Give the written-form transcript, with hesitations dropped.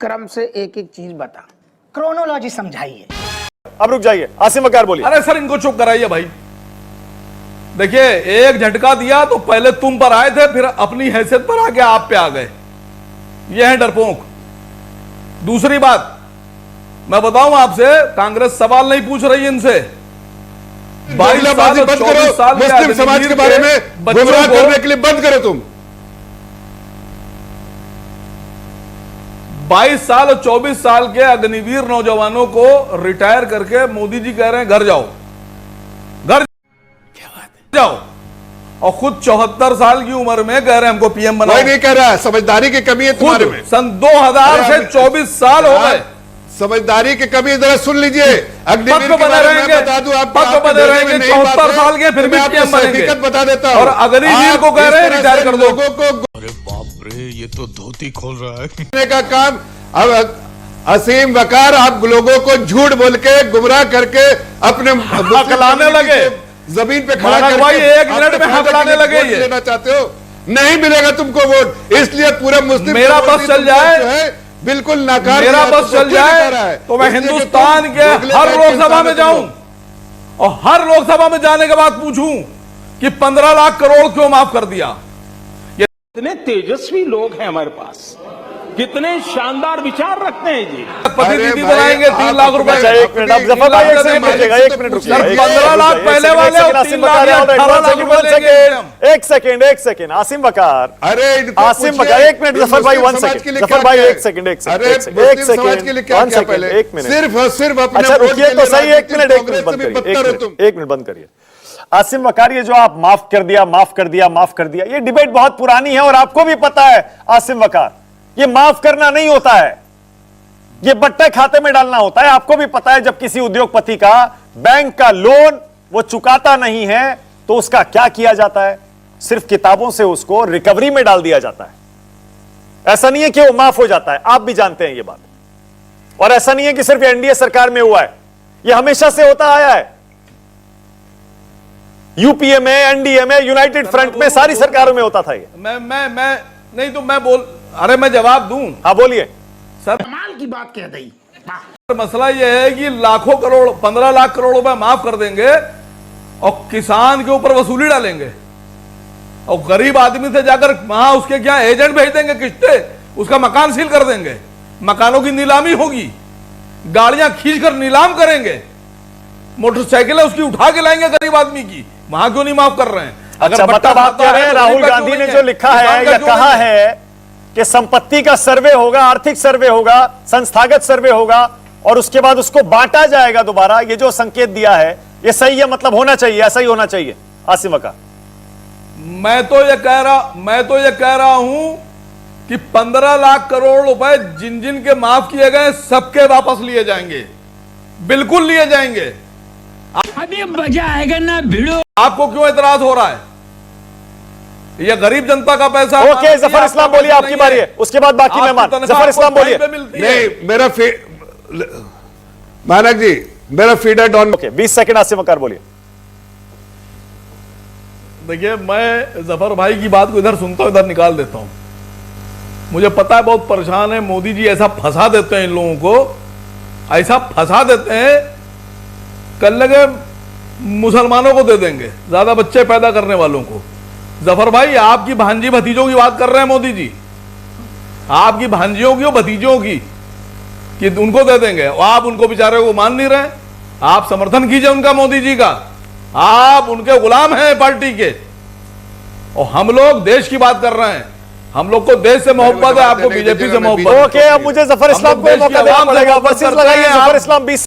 क्रम से एक एक चीज बता, क्रोनोलॉजी समझाइए। अब रुक जाइए, आसिम वकार बोलिए। अरे सर इनको चुप कराइए भाई। देखिए एक झटका दिया तो पहले तुम पर आए थे, फिर अपनी हैसियत पर आके आप पे आ गए। ये है डरपोक। दूसरी बात मैं बताऊं आपसे, कांग्रेस सवाल नहीं पूछ रही इनसे। 22 साल बंद करो, 24 साल मुस्लिम समाज के बारे में गुमराह करने के लिए बंद करो तुम। 22 साल और 24 साल के अग्निवीर नौजवानों को रिटायर करके मोदी जी कह रहे हैं घर जाओ, घर जाओ, और खुद 74 साल की उम्र में कह रहे हैं हमको पीएम बनाओ। कोई नहीं कह रहा है, समझदारी की कमी है तुम्हारे में। सन 2000 से 24 साल हो गए। समझदारी की कमी जरा सुन लीजिए। अग्निवीर पद के बने बारे में रहेंगे, बता दूं आपको, पद आपके बने बेटे रहेंगे, में नहीं 74 बात है, साल के फिर तो भी मैं आपको पीएम बनेंगे। हकीकत बता देता हूं। और अग्निवीर को कह रहे हैं रिटायर कर दो। लोगों को अरे बाप रे, ये तो धोती खोल रहा है। करने का काम अब असीम वकार आप लोगों को झूठ बोल के गुमराह करके अपने हकलाने लगे, जमीन पे खड़ा मानक भाई करके 1 मिनट में हकलाने लगे। वोट लेना चाहते हो, नहीं मिलेगा तुमको वोट, इसलिए पूरा मुस्लिम मेरा बस चल जाए, जो है बिल्कुल नाकार। मेरा बस चल जाए तो मैं हिंदुस्तान के हर लोकसभा में जाऊं और हर लोकसभा में जाने के बाद पूछूं कि 15 लाख करोड़ क्यों माफ कर दिया। कितने तेजस्वी लोग हैं हमारे पास, कितने शानदार विचार रखते हैं जी। पति दीदी बनाएंगे 3 लाख रुपए। एक मिनट, अब जफर भाई एक सेकंड रुकिएगा, 1 मिनट रुकिएगा। 15 लाख पहले वाले और 3 लाख 18 लाख रुपए देंगे। एक सेकंड आसिम वकार, अरे आसिम वकार, 1 मिनट जफर भाई, 1 सेकंड जफर भाई, 1 सेकंड, एक मिनट, सिर्फ अपने अच्छा वोट रुकिए के तो लिए सही, 1 मिनट, 1 मिनट कांग्रेस से बंद भी करिए, बदतर हो तुम। 1 मिनट बंद करिए। आसिम वकार, ये जो आप माफ कर दिया, माफ कर दिया, माफ कर दिया, ये डिबेट बहुत पुरानी है और आपको भी पता है आसिम वकार, ये माफ करना नहीं होता है, ये बट्टे खाते में डालना होता है। आपको भी पता है जब किसी उद्योगपति का बैंक का लोन वो चुकाता नहीं है तो उसका क्या किया जाता है, सिर्फ किताबों से उसको रिकवरी में डाल दिया जाता है। ऐसा नहीं है कि वो माफ हो जाता है, आप भी जानते हैं ये बात। और ऐसा नहीं है कि सिर्फ एनडीए सरकार में हुआ है, ये हमेशा से होता आया है। यूपीए में, एनडीए में, यूनाइटेड फ्रंट में, सारी सरकारों में होता था ये। मैं नहीं तो मैं बोल, अरे मैं जवाब दूं। हाँ बोलिए सर। कमाल की बात कह दी। मसला यह है कि लाखों करोड़, 15 लाख करोड़ रुपए माफ कर देंगे और किसान के ऊपर वसूली डालेंगे और गरीब आदमी से जाकर वहां उसके क्या एजेंट भेज देंगे, किस्तें, उसका मकान सील कर देंगे, मकानों की नीलामी होगी, गाड़ियां खींचकर नीलाम करेंगे, मोटरसाइकिलें उसकी उठा के लाएंगे गरीब आदमी की। वहां क्यों नहीं माफ कर रहे हैं? अच्छा मतलब आप कह रहे हैं राहुल गांधी ने जो लिखा है या कहा है कि संपत्ति का सर्वे होगा, आर्थिक सर्वे होगा, संस्थागत सर्वे होगा और उसके बाद उसको बांटा जाएगा दोबारा, ये जो संकेत दिया है ये सही है, मतलब होना चाहिए, ऐसा ही होना चाहिए आसिम वकार। मैं तो ये कह रहा हूं कि 15 लाख करोड़ रुपए जिन जिन के माफ किए गए सबके वापस लिए जाएंगे, बिल्कुल लिए जाएंगे। अभी मजा आएगा ना भिड़ो। आपको क्यों एतराज हो रहा है? ये गरीब जनता का पैसा। ओके जफर इस्लाम बोलिए, आपकी बारी है, उसके बाद बाकी मेहमान। जफर इस्लाम बोलिए। नहीं मेरा मानक जी, मेरा फीडर डॉन। ओके 20 सेकंड आसिम वकार बोलिए। देखिए मैं जफर भाई की बात को इधर सुनता हूं, इधर निकाल देता हूं। मुझे पता है बहुत परेशान है, मोदी जी ऐसा फंसा देते हैं इन लोगों को, ऐसा फंसा देते हैं, कल लगे मुसलमानों को दे देंगे, ज्यादा बच्चे पैदा करने वालों को। जफर भाई आपकी भांजी भतीजों की बात कर रहे हैं मोदी जी, आपकी भांजियों की और भतीजों की, कि उनको दे देंगे और आप उनको बेचारे को मान नहीं रहे। आप समर्थन कीजिए उनका, मोदी जी का, आप उनके गुलाम हैं पार्टी के। और हम लोग देश की बात कर रहे हैं, हम लोग को देश से मोहब्बत है, आपको बीजेपी से मोहब्बत। ओके अब मुझे जफर इस्लाम को मौका देना पड़ेगा। वर्सेस लगाइए जफर इस्लाम 20।